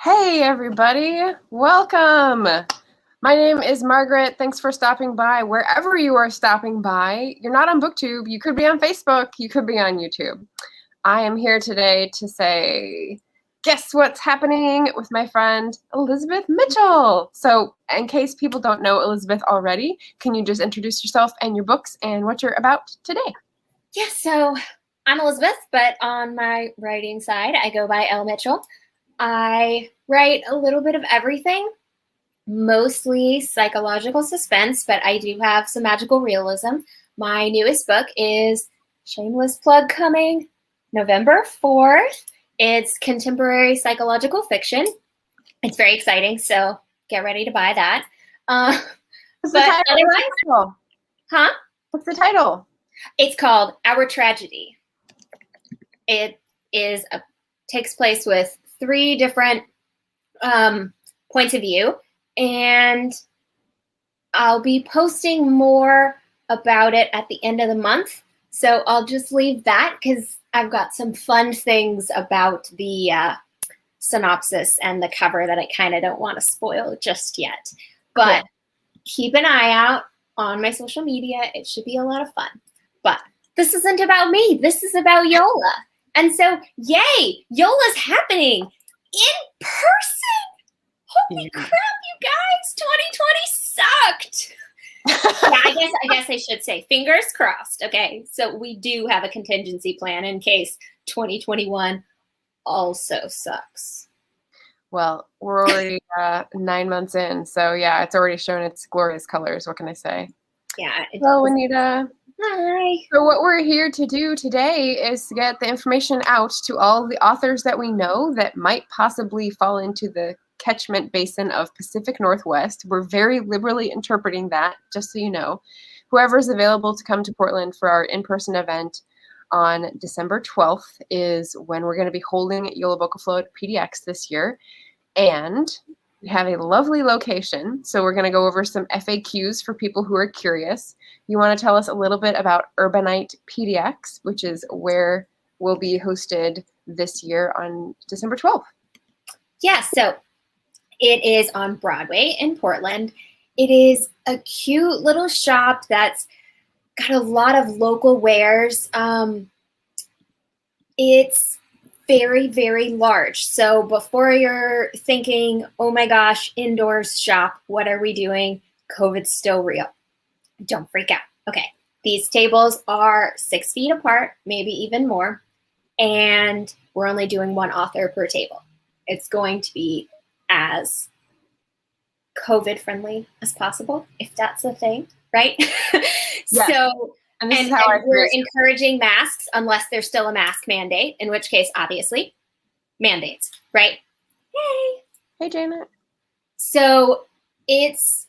Hey everybody, welcome. My name is Margaret. Thanks for stopping by wherever you are stopping by. You're not on BookTube, you could be on Facebook, you could be on YouTube. I am here today to say, guess what's happening with my friend Elizabeth Mitchell. So in case people don't know Elizabeth already, can you just introduce yourself and your books and what you're about today? Yeah, so I'm Elizabeth, but on my writing side, I go by Elle Mitchell. I write a little bit of everything, mostly psychological suspense, but I do have some magical realism. My newest book is, shameless plug, coming November 4th. It's contemporary psychological fiction. It's very exciting, so get ready to buy that. What's the title? Huh? What's the title? It's called Our Tragedy. It takes place with 3 different points of view, and I'll be posting more about it at the end of the month. So I'll just leave that because I've got some fun things about the synopsis and the cover that I kind of don't want to spoil just yet. But Keep an eye out on my social media. It should be a lot of fun. But this isn't about me. This is about YOLA. And so, yay, YOLA's happening in person. Holy crap, you guys, 2020 sucked. Yeah, I guess I should say fingers crossed. Okay, so we do have a contingency plan in case 2021 also sucks. Well, we're already 9 months in, so yeah, it's already shown its glorious colors. What can I say? Yeah. Hello, Anita. Hi. So what we're here to do today is to get the information out to all the authors that we know that might possibly fall into the catchment basin of Pacific Northwest. We're very liberally interpreting that, just so you know. Whoever's available to come to Portland for our in-person event on December 12th is when we're going to be holding JOLABOKAFLOD PDX this year. And we have a lovely location, so we're going to go over some FAQs for people who are curious. You want to tell us a little bit about Urbanite PDX, which is where we'll be hosted this year on December 12th. Yeah, so it is on Broadway in Portland. It is a cute little shop that's got a lot of local wares. It's very, very large. So before you're thinking, oh my gosh, indoors shop, what are we doing? COVID's still real. Don't freak out. Okay, these tables are 6 feet apart, maybe even more, and we're only doing 1 author per table. It's going to be as COVID friendly as possible, if that's a thing, right? Yes. So, and we're encouraging masks unless there's still a mask mandate, in which case, obviously, mandates, right? Yay! Hey, Janet. So it's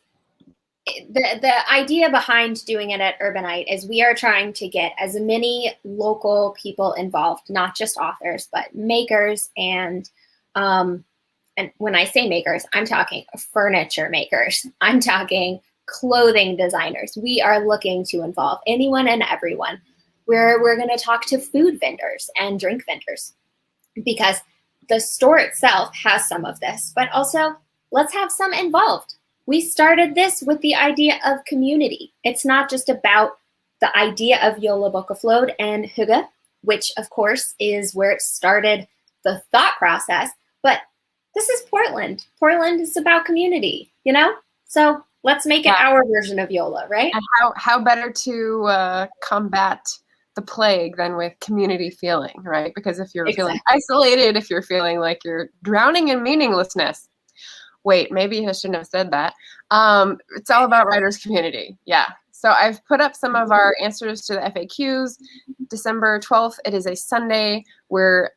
the idea behind doing it at Urbanite is we are trying to get as many local people involved, not just authors, but makers and when I say makers, I'm talking furniture makers. I'm talking clothing designers. We are looking to involve anyone and everyone. We're going to talk to food vendors and drink vendors because the store itself has some of this, but also let's have some involved. We started this with the idea of community. It's not just about the idea of JOLABOKAFLOD and Hygge, which of course is where it started the thought process, but this is Portland. Portland is about community, you know? So let's make it our version of YOLA, right? And how better to combat the plague than with community feeling, right? Because if you're feeling isolated, if you're feeling like you're drowning in meaninglessness, wait, maybe I shouldn't have said that. It's all about writers' community. Yeah. So I've put up some of our answers to the FAQs. December 12th, it is a Sunday. We're,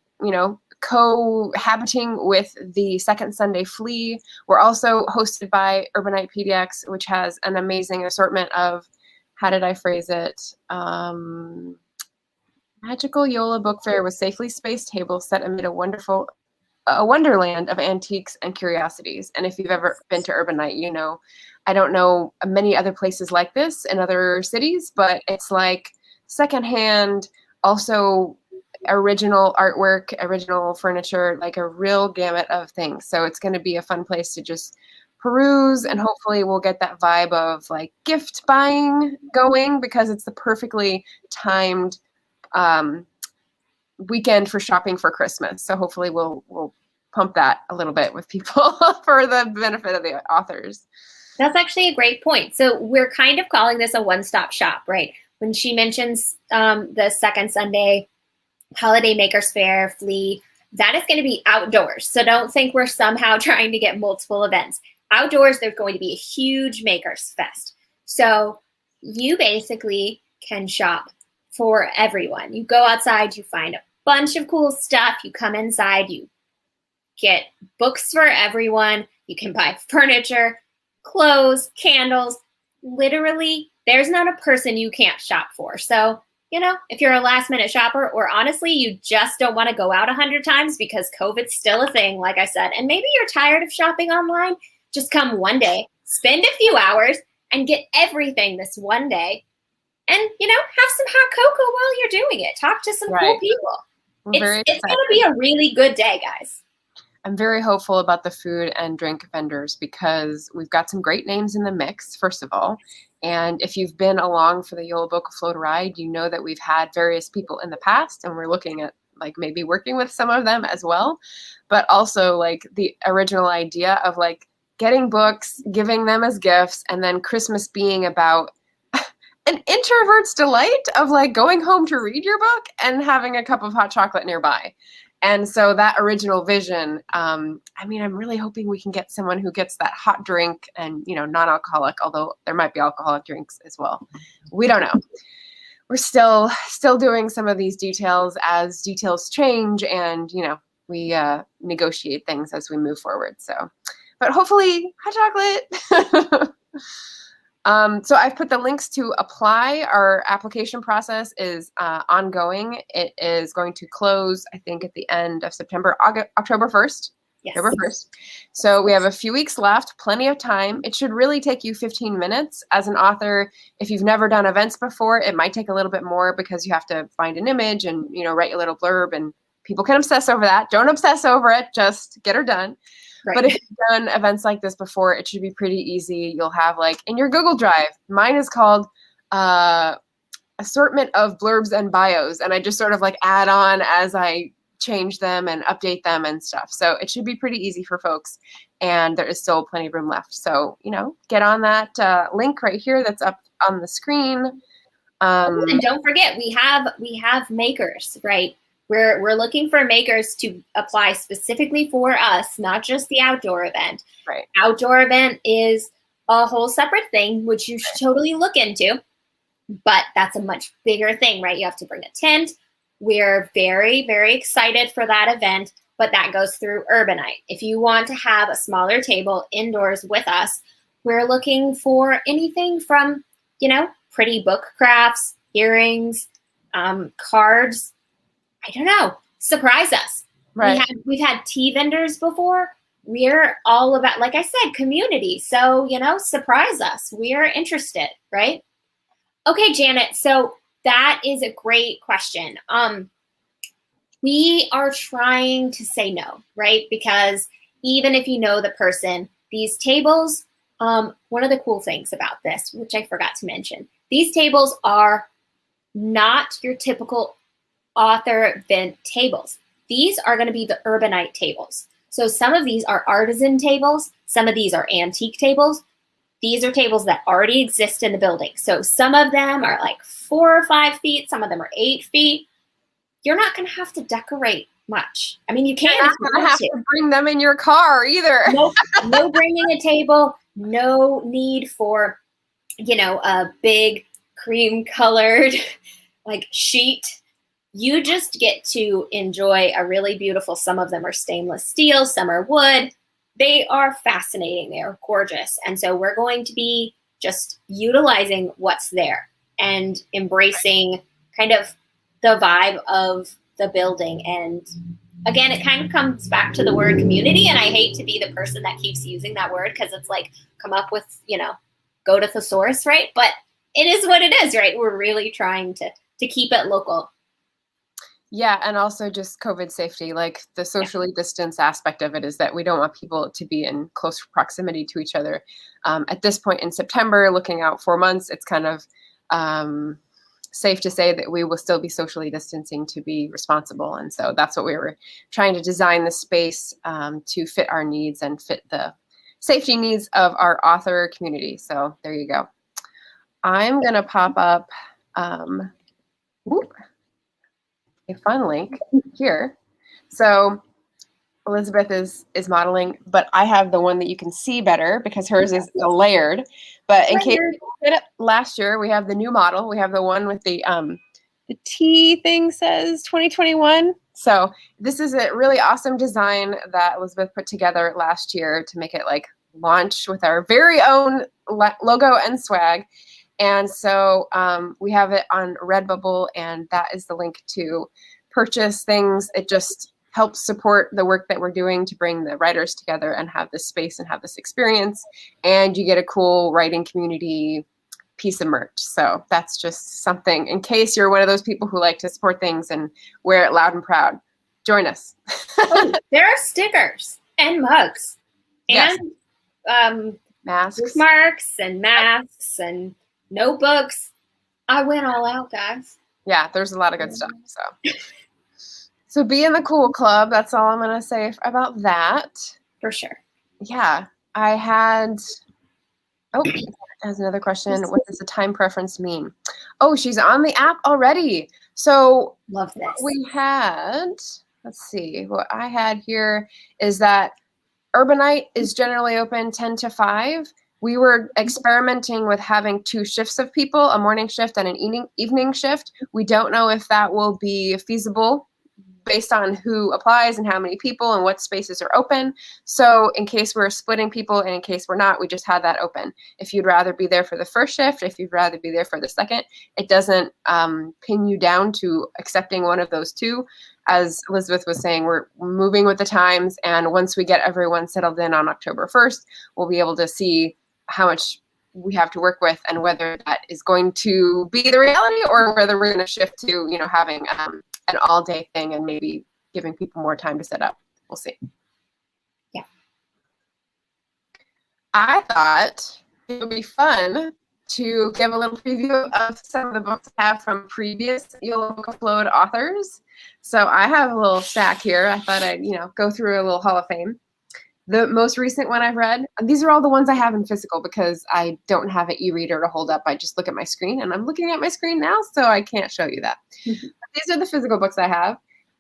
cohabiting with the Second Sunday Flea. We're also hosted by Urbanite PDX, which has an amazing assortment of, how did I phrase it? Magical YOLA book fair with safely spaced tables set amid a wonderland of antiques and curiosities. And if you've ever been to Urbanite, you know, I don't know many other places like this in other cities, but it's like secondhand, also original artwork, original furniture, like a real gamut of things. So it's going to be a fun place to just peruse, and hopefully we'll get that vibe of like gift buying going, because it's the perfectly timed weekend for shopping for Christmas. So hopefully we'll pump that a little bit with people for the benefit of the authors. That's actually a great point. So we're kind of calling this a one-stop shop, right? When she mentions the second Sunday Holiday Makers Fair, Flea, that is going to be outdoors. So don't think we're somehow trying to get multiple events. Outdoors, there's going to be a huge Makers Fest. So you basically can shop for everyone. You go outside, you find a bunch of cool stuff. You come inside, you get books for everyone. You can buy furniture, clothes, candles. Literally, there's not a person you can't shop for. So, you know, if you're a last minute shopper, or honestly, you just don't want to go out 100 times because COVID's still a thing, like I said, and maybe you're tired of shopping online, just come one day, spend a few hours, and get everything this one day. And, you know, have some hot cocoa while you're doing it. Talk to some cool people. It's going to be a really good day, guys. I'm very hopeful about the food and drink vendors, because we've got some great names in the mix, first of all. And if you've been along for the JOLABOKAFLOD ride, you know that we've had various people in the past, and we're looking at like maybe working with some of them as well. But also like the original idea of like getting books, giving them as gifts, and then Christmas being about an introvert's delight of like going home to read your book and having a cup of hot chocolate nearby. And so that original vision, I mean, I'm really hoping we can get someone who gets that hot drink and, you know, non-alcoholic, although there might be alcoholic drinks as well. We don't know. We're still doing some of these details as details change, and, you know, we negotiate things as we move forward. So, but hopefully hot chocolate. So I've put the links to apply. Our application process is ongoing. It is going to close, I think, at the end of September, October 1st. Yes. October 1st. So we have a few weeks left, plenty of time. It should really take you 15 minutes. As an author, if you've never done events before, it might take a little bit more, because you have to find an image and, you know, write a little blurb, and people can obsess over that. Don't obsess over it. Just get her done. Right. But if you've done events like this before, it should be pretty easy. You'll have like in your Google Drive, mine is called assortment of blurbs and bios. And I just sort of like add on as I change them and update them and stuff. So it should be pretty easy for folks. And there is still plenty of room left. So, you know, get on that link right here that's up on the screen. And don't forget, we have makers, right? We're looking for makers to apply specifically for us, not just the outdoor event. Right. Outdoor event is a whole separate thing, which you should totally look into. But that's a much bigger thing, right? You have to bring a tent. We're very, very excited for that event, but that goes through Urbanite. If you want to have a smaller table indoors with us, we're looking for anything from, you know, pretty book crafts, earrings, cards. I don't know. Surprise us. Right. We've had tea vendors before. We're all about, like I said, community. So, you know, surprise us. We are interested, right? Okay, Janet. So that is a great question. We are trying to say no, right? Because even if you know the person, these tables, one of the cool things about this, which I forgot to mention, these tables are not your typical author event tables. These are going to be the Urbanite tables. So some of these are artisan tables. Some of these are antique tables. These are tables that already exist in the building. So some of them are like 4 or 5 feet. Some of them are 8 feet. You're not going to have to decorate much. I mean, you can. You're not going to have to bring them in your car either. No bringing a table. No need for, you know, a big cream colored like sheet. You just get to enjoy a really beautiful, some of them are stainless steel, some are wood. They are fascinating. They are gorgeous. And so we're going to be just utilizing what's there and embracing kind of the vibe of the building. And again, it kind of comes back to the word community. And I hate to be the person that keeps using that word, because it's like, come up with, you know, go to thesaurus, right? But it is what it is, right? We're really trying to keep it local. Yeah, and also just COVID safety, like the Yeah. socially distanced aspect of it is that we don't want people to be in close proximity to each other. At this point in September, looking out 4 months, it's kind of safe to say that we will still be socially distancing to be responsible. And so that's what we were trying to design the space to fit our needs and fit the safety needs of our author community. So there you go. I'm going to pop up whoop, a fun link here. So Elizabeth is modeling, but I have the one that you can see better because hers is layered. But in case you did it last year, we have the new model. We have the one with the T thing says 2021. So this is a really awesome design that Elizabeth put together last year to make it like launch with our very own logo and swag. And so we have it on Redbubble, and that is the link to purchase things. It just helps support the work that we're doing to bring the writers together and have this space and have this experience. And you get a cool writing community piece of merch. So that's just something in case you're one of those people who like to support things and wear it loud and proud. Join us. Oh, there are stickers and mugs Yes. and masks, bookmarks and masks and notebooks. I went all out, guys. Yeah, there's a lot of good stuff. So be in the cool club. That's all I'm going to say about that. For sure. Yeah, I had, there's another question. What does the time preference mean? Oh, she's on the app already. So love this. We had, let's see, what I had here is that Urbanite is generally open 10 to 5. We were experimenting with having 2 shifts of people, a morning shift and an evening shift. We don't know if that will be feasible based on who applies and how many people and what spaces are open. So in case we're splitting people and in case we're not, we just had that open. If you'd rather be there for the first shift, if you'd rather be there for the second, it doesn't pin you down to accepting one of those 2. As Elizabeth was saying, we're moving with the times, and once we get everyone settled in on October 1st, we'll be able to see how much we have to work with and whether that is going to be the reality or whether we're going to shift to, having an all-day thing and maybe giving people more time to set up. We'll see. Yeah. I thought it would be fun to give a little preview of some of the books I have from previous JOLABOKAFLOD authors. So I have a little stack here. I thought I'd, go through a little Hall of Fame. The most recent one I've read, and these are all the ones I have in physical because I don't have an e-reader to hold up. I just look at my screen, and I'm looking at my screen now, so I can't show you that. Mm-hmm. These are the physical books I have.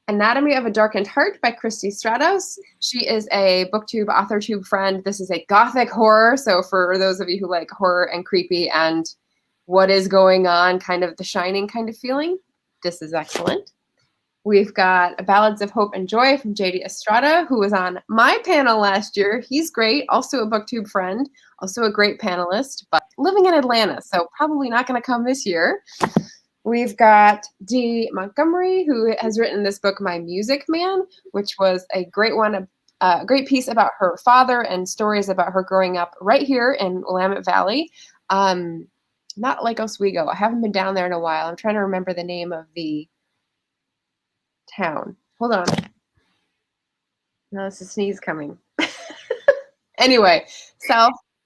Anatomy of a Darkened Heart by Christy Stratos. She is a BookTube, AuthorTube friend. This is a gothic horror, so for those of you who like horror and creepy and what is going on, kind of the Shining kind of feeling, this is excellent. We've got Ballads of Hope and Joy from J.D. Estrada, who was on my panel last year. He's great, also a BookTube friend, also a great panelist, but living in Atlanta, so probably not going to come this year. We've got Dee Montgomery, who has written this book, My Music Man, which was a great one, a great piece about her father and stories about her growing up right here in Willamette Valley. Not Lake Oswego. I haven't been down there in a while. I'm trying to remember the name of the town. Hold on. No, it's a sneeze coming. Anyway,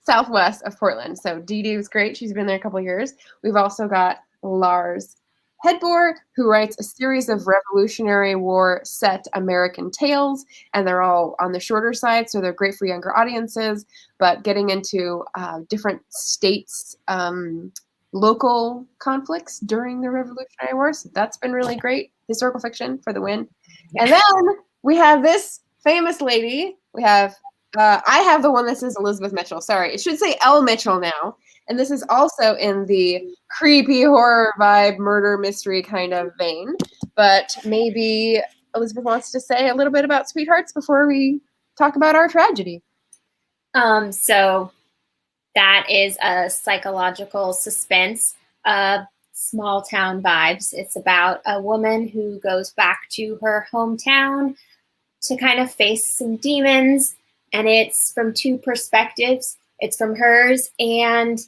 southwest of Portland. So Dee Dee was great. She's been there a couple of years. We've also got Lars Hedborg, who writes a series of Revolutionary War set American tales, and they're all on the shorter side, so they're great for younger audiences, but getting into different states' local conflicts during the Revolutionary War. So that's been really great. Historical fiction for the win. Yeah. And then we have this famous lady. We have, I have the one that says Elizabeth Mitchell. Sorry, it should say Elle Mitchell now. And this is also in the creepy horror vibe, murder mystery kind of vein. But maybe Elizabeth wants to say a little bit about Sweethearts before we talk about our tragedy. So that is a psychological suspense, small town vibes. It's about a woman who goes back to her hometown to kind of face some demons, and it's from 2 perspectives. It's from hers and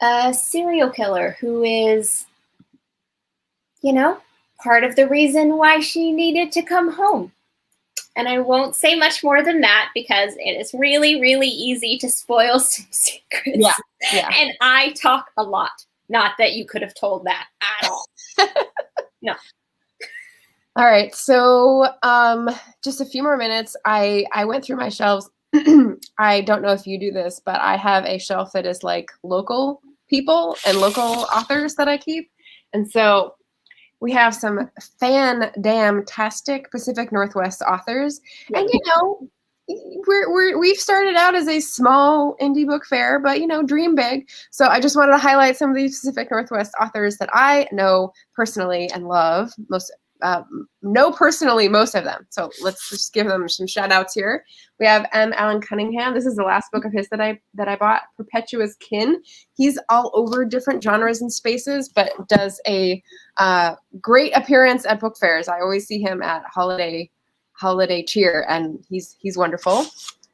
a serial killer who is, part of the reason why she needed to come home. And I won't say much more than that because it is really, really easy to spoil some secrets. Yeah. And I talk a lot. Not that you could have told that at all. No. All right. So just a few more minutes. I went through my shelves. I don't know if you do this, but I have a shelf that is like local people and local authors that I keep. And so we have some fan-damn-tastic Pacific Northwest authors. Yeah. And, you know, we've started out as a small indie book fair, but, you know, dream big. So I just wanted to highlight some of these Pacific Northwest authors that I know personally and love. Know personally most of them. So let's just give them some shout outs here. We have M. Alan Cunningham. This is the last book of his that I bought, Perpetua's Kin. He's all over different genres and spaces, but does a great appearance at book fairs. I always see him at holiday cheer, and he's wonderful.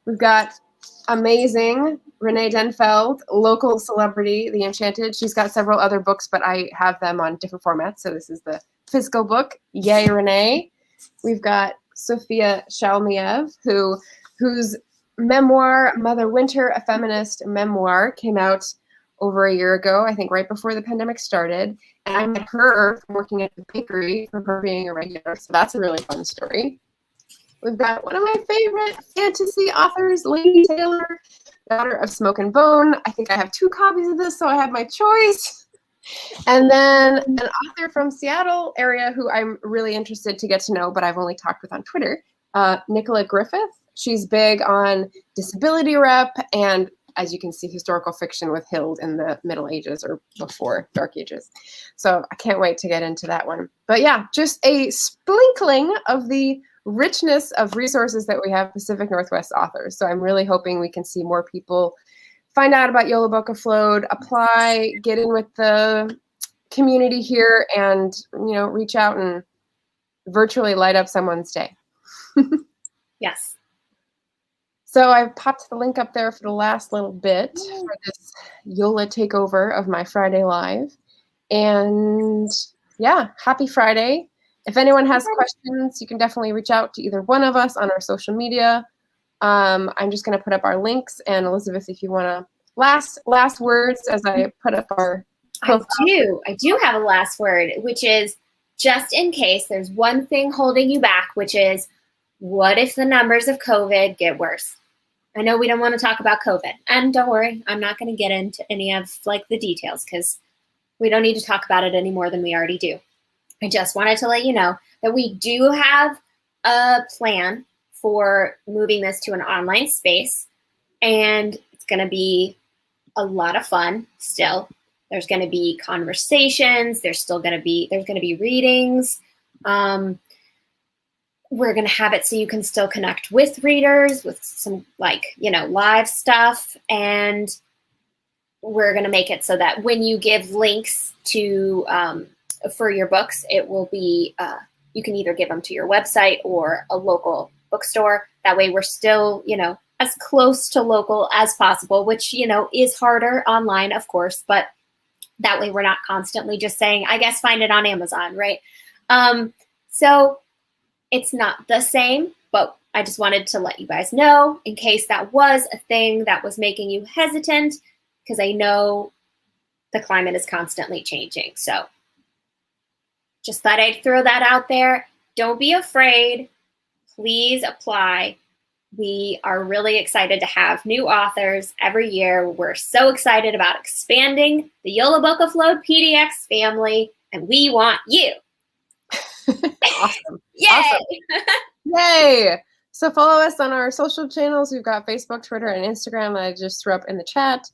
We've got amazing Renee Denfeld, local celebrity, The Enchanted. She's got several other books, but I have them on different formats. So this is the physical book. Yay, Renee. We've got Sophia Shalmiev, whose memoir, Mother Winter, a feminist memoir, came out over a year ago, I think right before the pandemic started. And I met her from working at the bakery, from her being a regular. So that's a really fun story. We've got one of my favorite fantasy authors, Lady Taylor, daughter of Smoke and Bone. I think I have 2 copies of this, so I have my choice. And then an author from Seattle area who I'm really interested to get to know, but I've only talked with on Twitter, Nicola Griffith. She's big on disability rep and, as you can see, historical fiction with Hild in the Middle Ages or before Dark Ages. So I can't wait to get into that one. But yeah, just a sprinkling of the richness of resources that we have Pacific Northwest authors. So I'm really hoping we can see more people find out about JOLABOKAFLOD, apply, get in with the community here, and, you know, reach out and virtually light up someone's day. Yes. So I popped the link up there for the last little bit for this JOLA takeover of my Friday Live. And yeah, happy Friday. If anyone has questions, you can definitely reach out to either one of us on our social media. I'm just going to put up our links. And Elizabeth, if you want to last words as I put up our profile. I do have a last word, which is just in case there's one thing holding you back, which is what if the numbers of COVID get worse? I know we don't want to talk about COVID, and don't worry, I'm not going to get into any of like the details because we don't need to talk about it any more than we already do. I just wanted to let you know that we do have a plan for moving this to an online space, and it's going to be a lot of fun still. There's going to be conversations. There's going to be readings. We're going to have it so you can still connect with readers with some live stuff. And we're going to make it so that when you give links to for your books, it will be, you can either give them to your website or a local bookstore. That way we're still, as close to local as possible, which, is harder online, of course, but that way we're not constantly just saying, I guess, find it on Amazon, right? So it's not the same, but I just wanted to let you guys know in case that was a thing that was making you hesitant, because I know the climate is constantly changing. So just thought I'd throw that out there. Don't be afraid. Please apply. We are really excited to have new authors every year. We're so excited about expanding the JOLABOKAFLOD PDX family, and we want you. Awesome. Yay! Awesome. Yay! So follow us on our social channels. We've got Facebook, Twitter, and Instagram that I just threw up in the chat.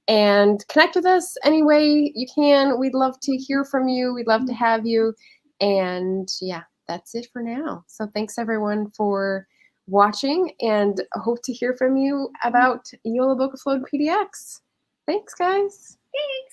And connect with us any way you can. We'd love to hear from you. We'd love to have you. And yeah, that's it for now. So thanks everyone for watching, and hope to hear from you about JOLABOKAFLOD PDX. Thanks, guys. Thanks.